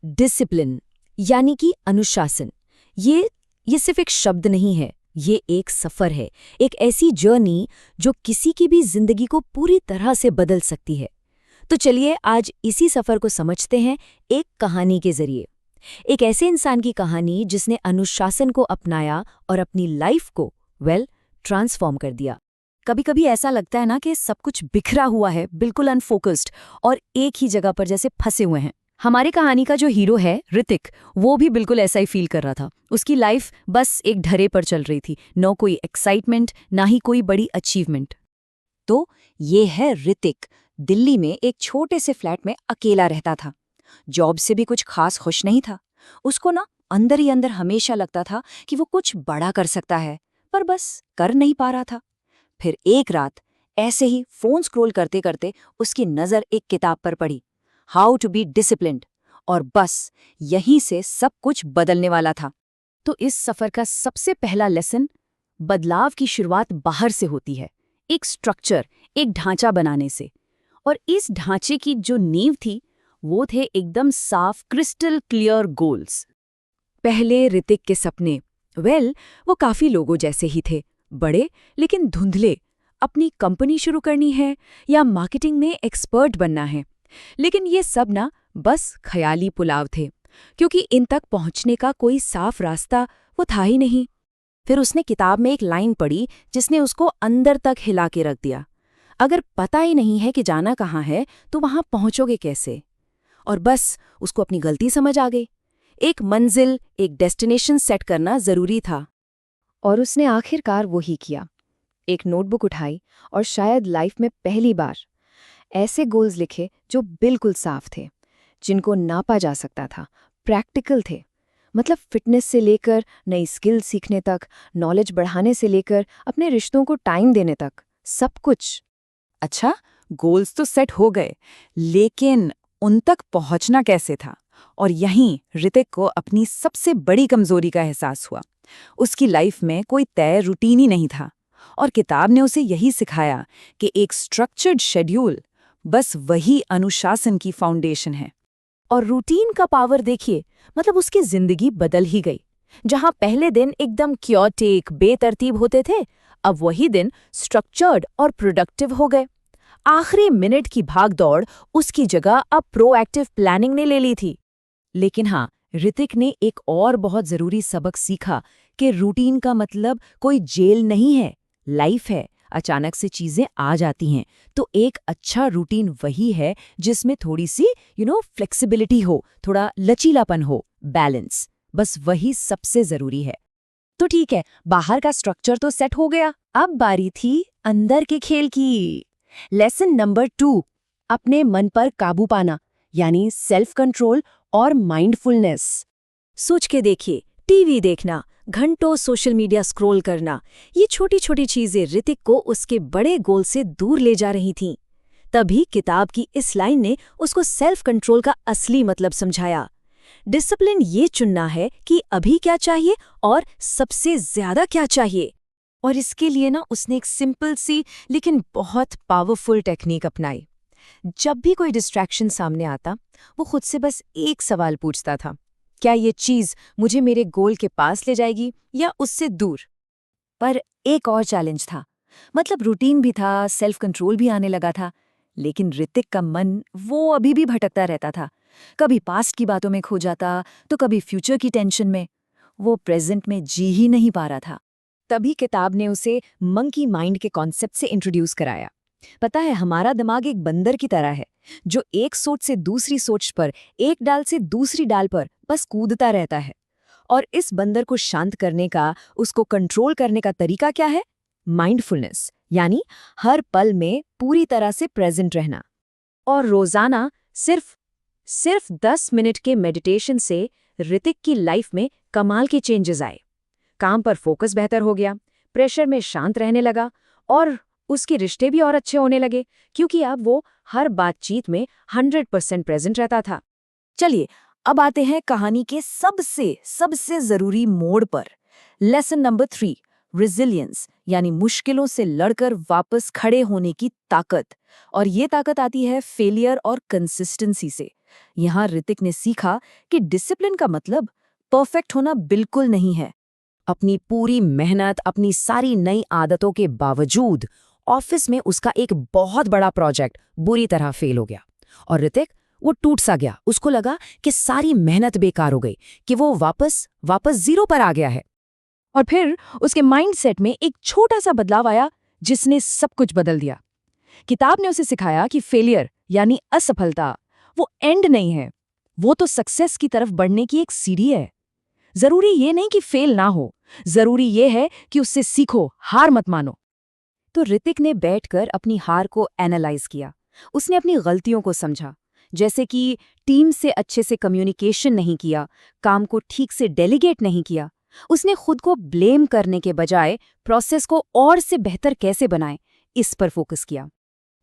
Discipline यानी कि अनुशासन, ये सिर्फ एक शब्द नहीं है, ये एक सफर है, एक ऐसी जर्नी जो किसी की भी जिंदगी को पूरी तरह से बदल सकती है। तो चलिए आज इसी सफर को समझते हैं एक कहानी के जरिए। एक ऐसे इंसान की कहानी जिसने अनुशासन को अपनाया और अपनी लाइफ को ट्रांसफॉर्म कर दिया। कभी कभी ऐसा लगता है ना कि सब कुछ बिखरा हुआ है, बिल्कुल अनफोकस्ड और एक ही जगह पर जैसे फंसे हुए हैं। हमारी कहानी का जो हीरो है ऋतिक, वो भी बिल्कुल ऐसा ही फील कर रहा था। उसकी लाइफ बस एक ढर्रे पर चल रही थी, न कोई एक्साइटमेंट ना ही कोई बड़ी अचीवमेंट। तो ये है ऋतिक, दिल्ली में एक छोटे से फ्लैट में अकेला रहता था। जॉब से भी कुछ खास खुश नहीं था। उसको ना अंदर ही अंदर हमेशा लगता था कि वो कुछ बड़ा कर सकता है, पर बस कर नहीं पा रहा था। फिर एक रात ऐसे ही फोन स्क्रॉल करते करते उसकी नज़र एक किताब पर पड़ी, हाउ टू बी डिसिप्लिन्ड, और बस यहीं से सब कुछ बदलने वाला था। तो इस सफर का सबसे पहला लेसन, बदलाव की शुरुआत बाहर से होती है, एक स्ट्रक्चर, एक ढांचा बनाने से। और इस ढांचे की जो नींव थी वो थे एकदम साफ क्रिस्टल क्लियर गोल्स। पहले ऋतिक के सपने वो काफी लोगों जैसे ही थे, बड़े लेकिन धुंधले। अपनी कंपनी शुरू करनी है या मार्केटिंग में एक्सपर्ट बनना है। लेकिन ये सब ना बस ख्याली पुलाव थे, क्योंकि इन तक पहुंचने का कोई साफ रास्ता वो था ही नहीं। फिर उसने किताब में एक लाइन पढ़ी जिसने उसको अंदर तक हिला के रख दिया। अगर पता ही नहीं है कि जाना कहाँ है तो वहां पहुंचोगे कैसे? और बस उसको अपनी गलती समझ आ गई। एक मंजिल, एक डेस्टिनेशन सेट करना जरूरी था। और उसने आखिरकार वही किया। एक नोटबुक उठाई और शायद लाइफ में पहली बार ऐसे गोल्स लिखे जो बिल्कुल साफ थे, जिनको नापा जा सकता था, प्रैक्टिकल थे। मतलब फिटनेस से लेकर नई स्किल सीखने तक, नॉलेज बढ़ाने से लेकर अपने रिश्तों को टाइम देने तक, सब कुछ। अच्छा, गोल्स तो सेट हो गए, लेकिन उन तक पहुंचना कैसे था? और यहीं ऋतिक को अपनी सबसे बड़ी कमजोरी का एहसास हुआ। उसकी लाइफ में कोई तय रूटीन ही नहीं था, और किताब ने उसे यही सिखाया कि एक स्ट्रक्चर्ड शेड्यूल, बस वही अनुशासन की फाउंडेशन है। और रूटीन का पावर देखिए, मतलब उसकी जिंदगी बदल ही गई। जहां पहले दिन एकदम क्योटिक, बेतरतीब होते थे, अब वही दिन स्ट्रक्चर्ड और प्रोडक्टिव हो गए। आखिरी मिनट की भागदौड़ उसकी जगह अब प्रोएक्टिव प्लानिंग ने ले ली थी। लेकिन हाँ, ऋतिक ने एक और बहुत जरूरी सबक सीखा कि रूटीन का मतलब कोई जेल नहीं है, लाइफ है। अचानक से चीजें आ जाती हैं, तो एक अच्छा रूटीन वही है जिसमें थोड़ी सी फ्लेक्सिबिलिटी हो, थोड़ा लचीलापन हो, बैलेंस। बस वही सबसे जरूरी है। तो ठीक है, बाहर का स्ट्रक्चर तो सेट हो गया, अब बारी थी अंदर के खेल की। लेसन नंबर 2, अपने मन पर काबू पाना, यानी सेल्फ कंट्रोल और माइंडफुलनेस। सोच के देखिए, टीवी देखना, घंटों सोशल मीडिया स्क्रॉल करना, ये छोटी छोटी चीजें ऋतिक को उसके बड़े गोल से दूर ले जा रही थीं। तभी किताब की इस लाइन ने उसको सेल्फ कंट्रोल का असली मतलब समझाया। डिसिप्लिन ये चुनना है कि अभी क्या चाहिए और सबसे ज्यादा क्या चाहिए। और इसके लिए ना उसने एक सिंपल सी लेकिन बहुत पावरफुल टेक्निक अपनाई। जब भी कोई डिस्ट्रैक्शन सामने आता, वो खुद से बस एक सवाल पूछता था, क्या ये चीज मुझे मेरे गोल के पास ले जाएगी या उससे दूर? पर एक और चैलेंज था, मतलब रूटीन भी था, सेल्फ कंट्रोल भी आने लगा था, लेकिन ऋतिक का मन वो अभी भी भटकता रहता था। कभी पास्ट की बातों में खो जाता, तो कभी फ्यूचर की टेंशन में। वो प्रेजेंट में जी ही नहीं पा रहा था। तभी किताब ने उसे मंकी माइंड के कॉन्सेप्ट से इंट्रोड्यूस कराया। पता है, हमारा दिमाग एक बंदर की तरह है, जो एक सोच से दूसरी सोच पर, एक डाल से दूसरी डाल पर बस कूदता रहता है। और इस बंदर को शांत करने का, उसको कंट्रोल करने का तरीका क्या है? माइंडफुलनेस, यानी हर पल में पूरी तरह से प्रेजेंट रहना। और रोजाना सिर्फ 10 मिनट के मेडिटेशन से ऋतिक की लाइफ में कमाल के चेंजेस आए। काम पर फोकस बेहतर हो गया, प्रेशर में शांत रहने लगा, और उसके रिश्ते भी और अच्छे होने लगे, क्योंकि अब वो हर बातचीत में 100% प्रेजेंट रहता था। चलिए, अब आते हैं कहानी के सबसे जरूरी मोड़ पर। लेसन नंबर 3, रेजिलियंस, यानी मुश्किलों से लड़कर वापस खड़े होने की ताकत। और ये ताकत आती है फेलियर और कंसिस्टेंसी से, यहाँ ऋतिक ने सीखा कि डिसिप्लिन का मतलब परफेक्ट होना बिल्कुल नहीं है। अपनी पूरी मेहनत, अपनी सारी नई आदतों के बावजूद ऑफिस में उसका एक बहुत बड़ा प्रोजेक्ट बुरी तरह फेल हो गया और ऋतिक वो टूट सा गया। उसको लगा कि सारी मेहनत बेकार हो गई, कि वो वापस जीरो पर आ गया है। और फिर उसके माइंडसेट में एक छोटा सा बदलाव आया जिसने सब कुछ बदल दिया। किताब ने उसे सिखाया कि फेलियर यानी असफलता वो एंड नहीं है, वो तो सक्सेस की तरफ बढ़ने की एक सीढ़ी है। जरूरी ये नहीं कि फेल ना हो, जरूरी ये है कि उससे सीखो, हार मत मानो। तो ऋतिक ने बैठकर अपनी हार को एनालाइज किया। उसने अपनी गलतियों को समझा, जैसे कि टीम से अच्छे से कम्युनिकेशन नहीं किया, काम को ठीक से डेलीगेट नहीं किया। उसने खुद को ब्लेम करने के बजाय प्रोसेस को और से बेहतर कैसे बनाए, इस पर फोकस किया।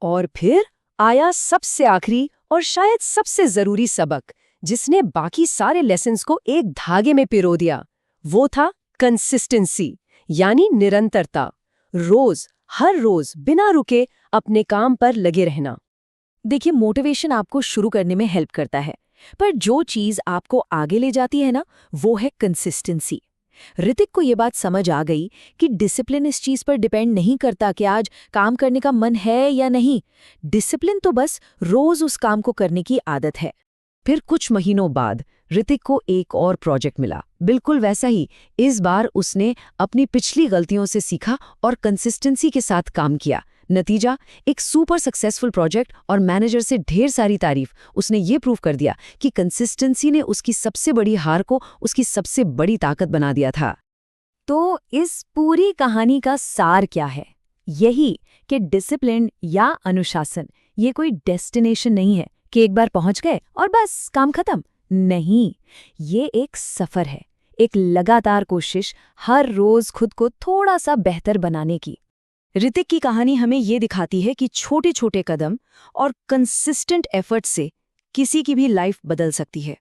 और फिर आया सबसे आखिरी और शायद सबसे जरूरी सबक, जिसने बाकी सारे लेसन्स को एक धागे में पिरो दिया। वो था कंसिस्टेंसी, यानी निरंतरता। रोज, हर रोज बिना रुके अपने काम पर लगे रहना। देखिए, मोटिवेशन आपको शुरू करने में हेल्प करता है, पर जो चीज आपको आगे ले जाती है ना, वो है कंसिस्टेंसी। ऋतिक को ये बात समझ आ गई कि डिसिप्लिन इस चीज पर डिपेंड नहीं करता कि आज काम करने का मन है या नहीं। डिसिप्लिन तो बस रोज उस काम को करने की आदत है। फिर कुछ महीनों बाद ऋतिक को एक और प्रोजेक्ट मिला, बिल्कुल वैसा ही। इस बार उसने अपनी पिछली गलतियों से सीखा और कंसिस्टेंसी के साथ काम किया। नतीजा, एक सुपर सक्सेसफुल प्रोजेक्ट और मैनेजर से ढेर सारी तारीफ। उसने ये प्रूव कर दिया कि कंसिस्टेंसी ने उसकी सबसे बड़ी हार को उसकी सबसे बड़ी ताकत बना दिया था। तो इस पूरी कहानी का सार क्या है? यही कि डिसिप्लिन या अनुशासन ये कोई डेस्टिनेशन नहीं है कि एक बार पहुंच गए और बस काम खत्म। नहीं, ये एक सफर है, एक लगातार कोशिश, हर रोज खुद को थोड़ा सा बेहतर बनाने की। ऋतिक की कहानी हमें ये दिखाती है कि छोटे छोटे कदम और कंसिस्टेंट एफर्ट से किसी की भी लाइफ बदल सकती है।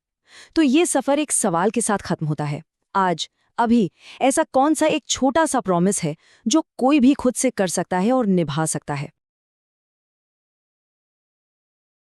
तो ये सफर एक सवाल के साथ खत्म होता है। आज, अभी, ऐसा कौन सा एक छोटा सा प्रॉमिस है जो कोई भी खुद से कर सकता है और निभा सकता है?